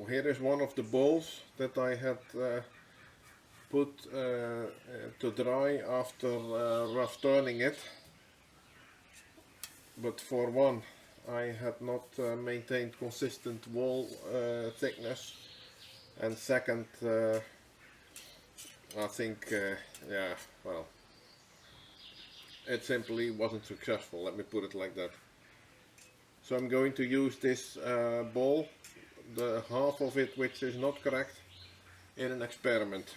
here is one of the bowls that I had put to dry after rough turning it, but for one I had not maintained consistent wall thickness, and second I think yeah, well, it simply wasn't successful, let me put it like that. So I'm going to use this bowl, the half of it which is not correct, in an experiment.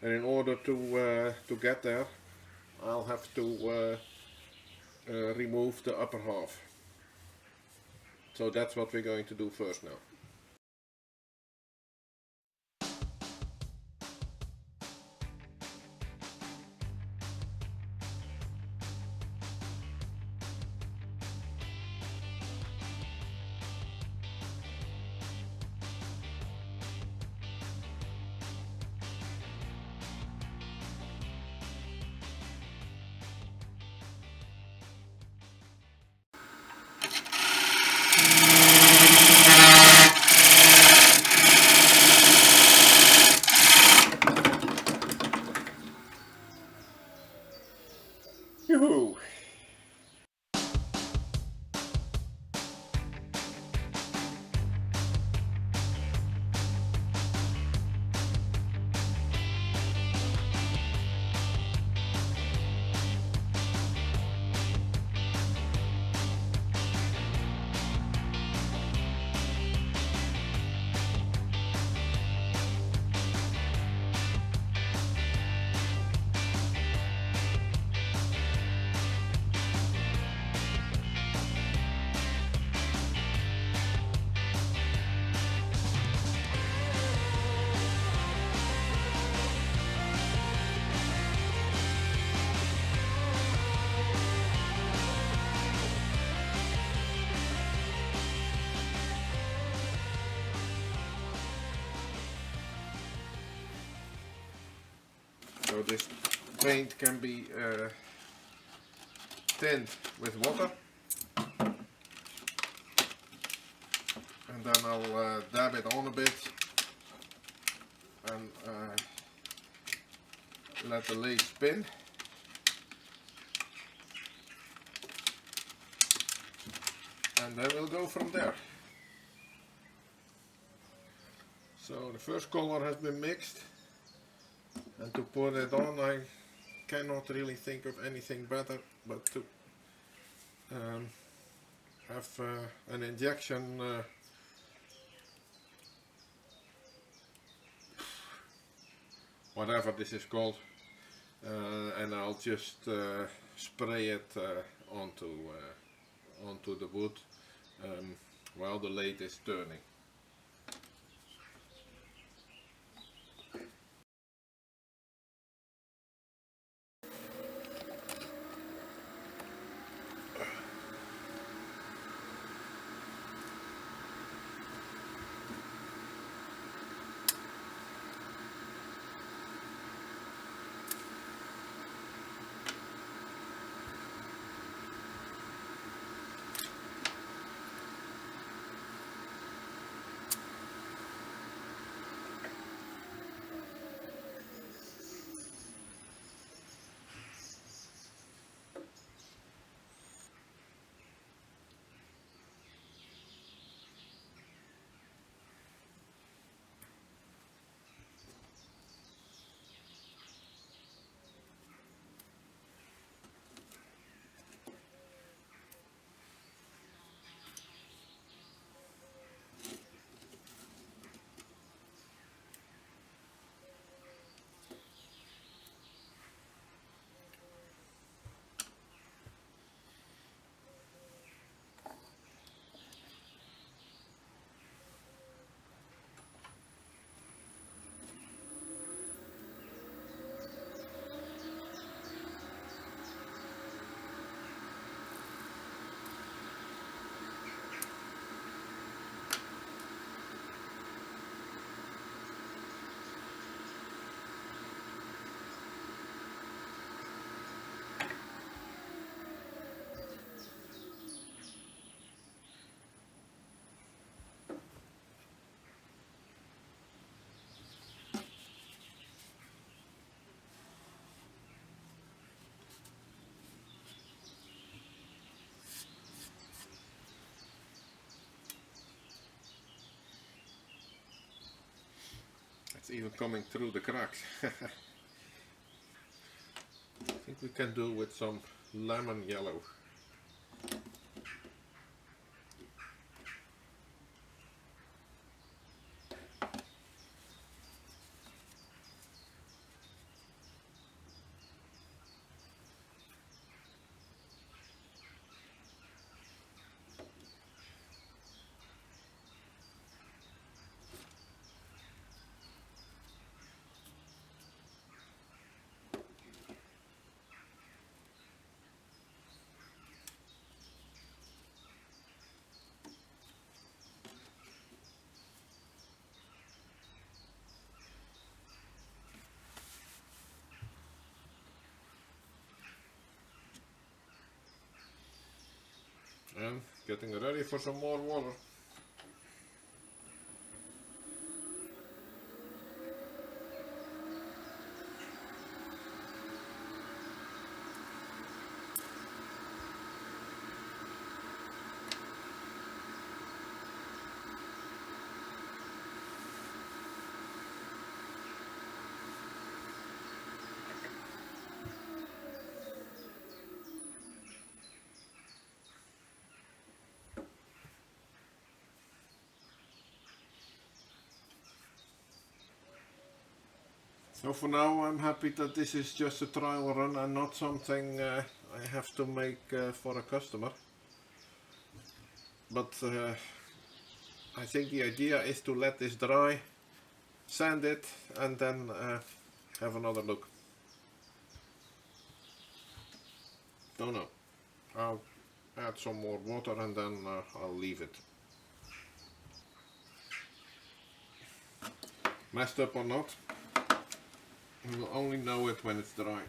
And in order to get there, I'll have to remove the upper half. So that's what we're going to do first now. Yoo-hoo! So this paint can be thinned with water, and then I'll dab it on a bit and let the lathe spin. And then we'll go from there. So the first color has been mixed, and to put it on I cannot really think of anything better but to have an injection whatever this is called, and I'll just spray it onto the wood while the lathe is turning. even coming through the cracks. I think we can do with some lemon yellow. And getting ready for some more water. So for now I'm happy that this is just a trial run and not something I have to make for a customer. But I think the idea is to let this dry, sand it, and then have another look. Don't know. I'll add some more water and then I'll leave it. Messed up or not, you will only know it when it's dry.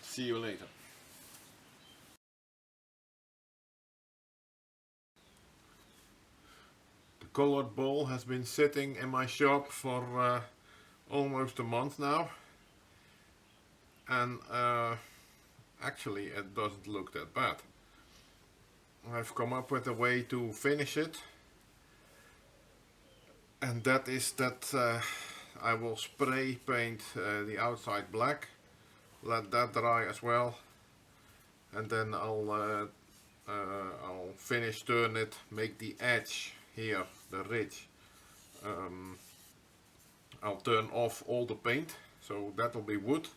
See you later. The colored bowl has been sitting in my shop for almost a month now, and actually it doesn't look that bad. I've come up with a way to finish it, and that is that I will spray paint the outside black, let that dry as well, and then I'll finish turn it, make the edge here, the ridge. I'll turn off all the paint, so that will be wood,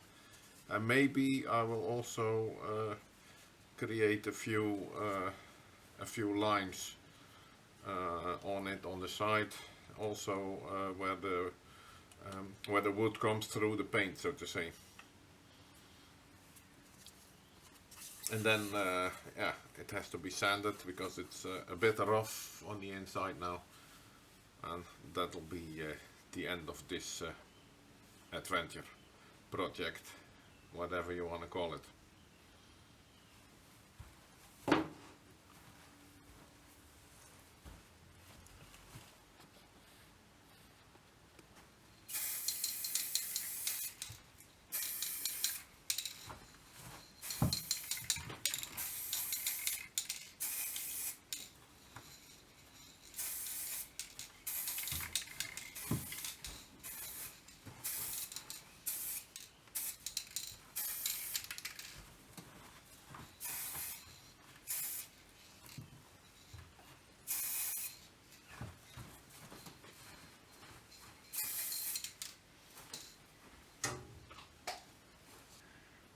and maybe I will also create a few lines on it on the side, also where the wood comes through the paint, so to say. And then yeah, it has to be sanded because it's a bit rough on the inside now, and that'll be the end of this adventure, project, whatever you want to call it.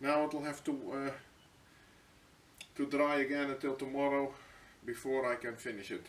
Now it'll have to dry again until tomorrow before I can finish it.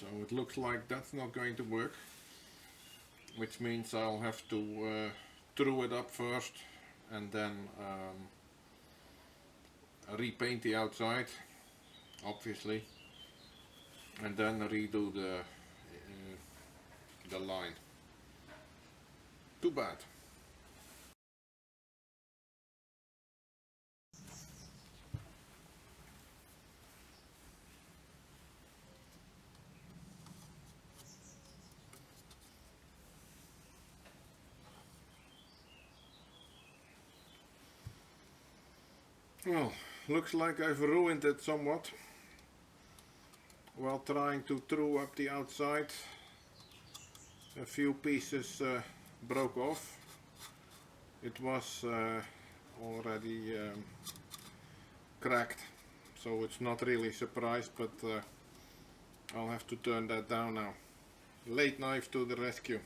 So it looks like that's not going to work, which means I'll have to true it up first and then repaint the outside, obviously, and then redo the line. Too bad. Well, looks like I've ruined it somewhat while trying to true up the outside. A few pieces broke off. It was already cracked, so it's not really a surprise, but I'll have to turn that down now. Late knife to the rescue.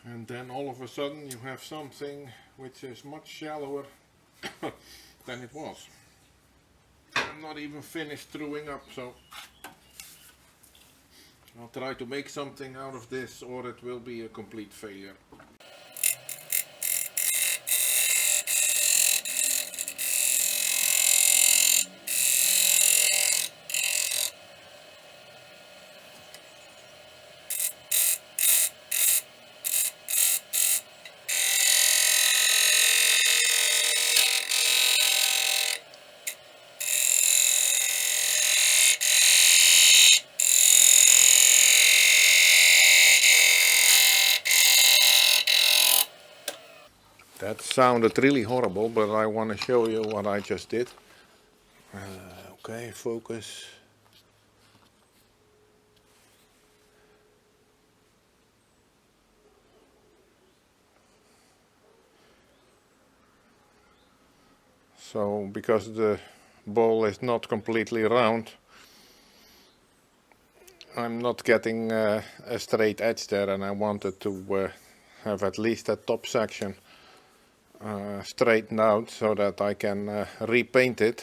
And then all of a sudden you have something which is much shallower than it was. I'm not even finished truing up, so I'll try to make something out of this or it will be a complete failure. That sounded really horrible, but I want to show you what I just did. Okay, focus. So, because the bowl is not completely round, I'm not getting a straight edge there, and I wanted to have at least that top section straightened out so that I can repaint it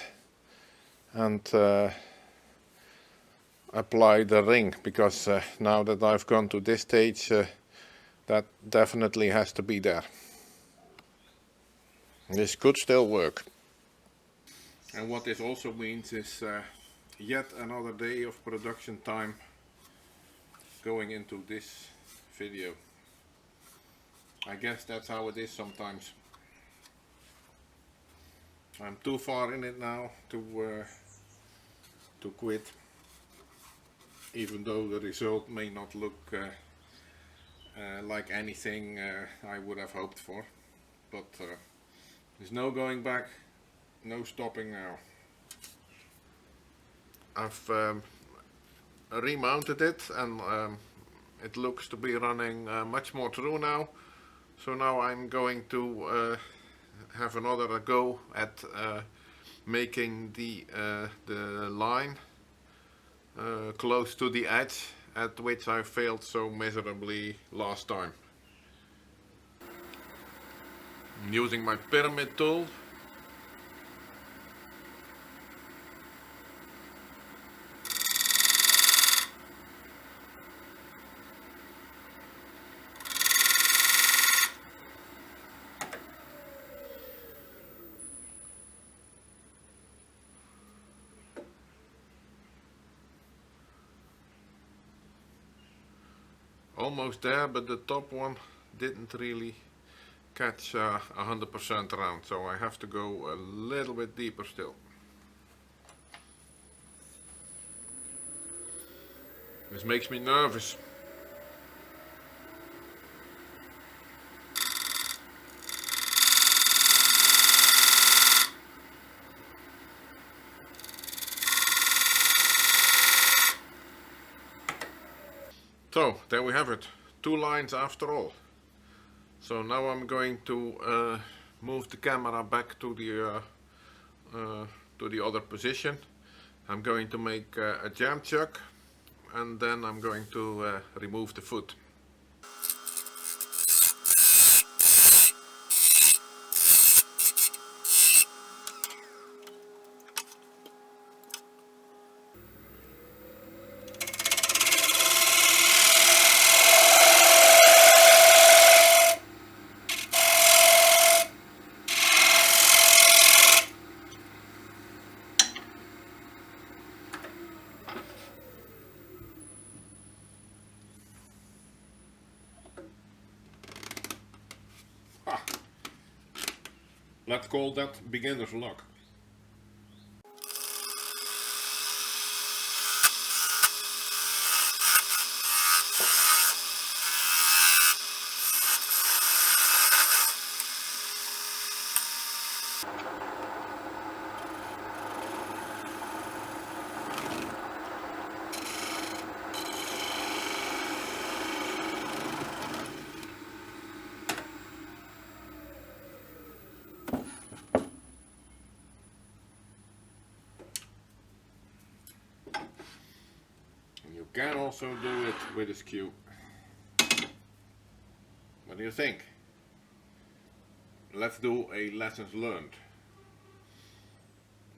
and apply the ring, because now that I've gone to this stage, that definitely has to be there. This could still work. And what this also means is yet another day of production time going into this video. I guess that's how it is sometimes. I'm too far in it now to quit, even though the result may not look like anything I would have hoped for, but there's no going back, no stopping now. I've remounted it, and it looks to be running much more true now. So now I'm going to have another go at making the line close to the edge at which I failed so miserably last time. I'm using my pyramid tool. Almost there, but the top one didn't really catch 100% round, so I have to go a little bit deeper still. This makes me nervous. So, there we have it. 2 lines after all. So now I'm going to move the camera back to the other position. I'm going to make a jam chuck, and then I'm going to remove the foot. Ah, let's call that beginner's luck. You can also do it with a skew. What do you think? Let's do a lessons learned.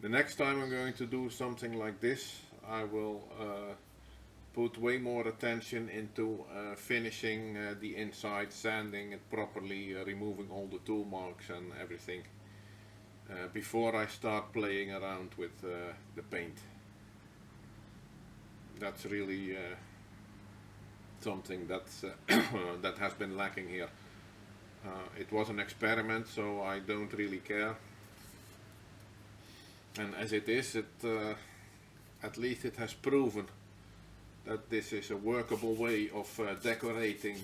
The next time I'm going to do something like this, I will put way more attention into finishing the inside, sanding it properly, removing all the tool marks and everything before I start playing around with the paint. That's really something that's that has been lacking here. It was an experiment, so I don't really care. And as it is, at least it has proven that this is a workable way of decorating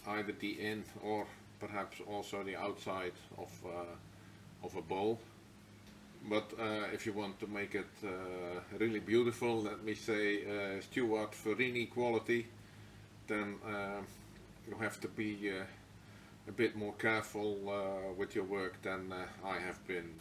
either the in or perhaps also the outside of a bowl. But if you want to make it really beautiful, let me say Stuart Verini quality, then you have to be a bit more careful with your work than I have been.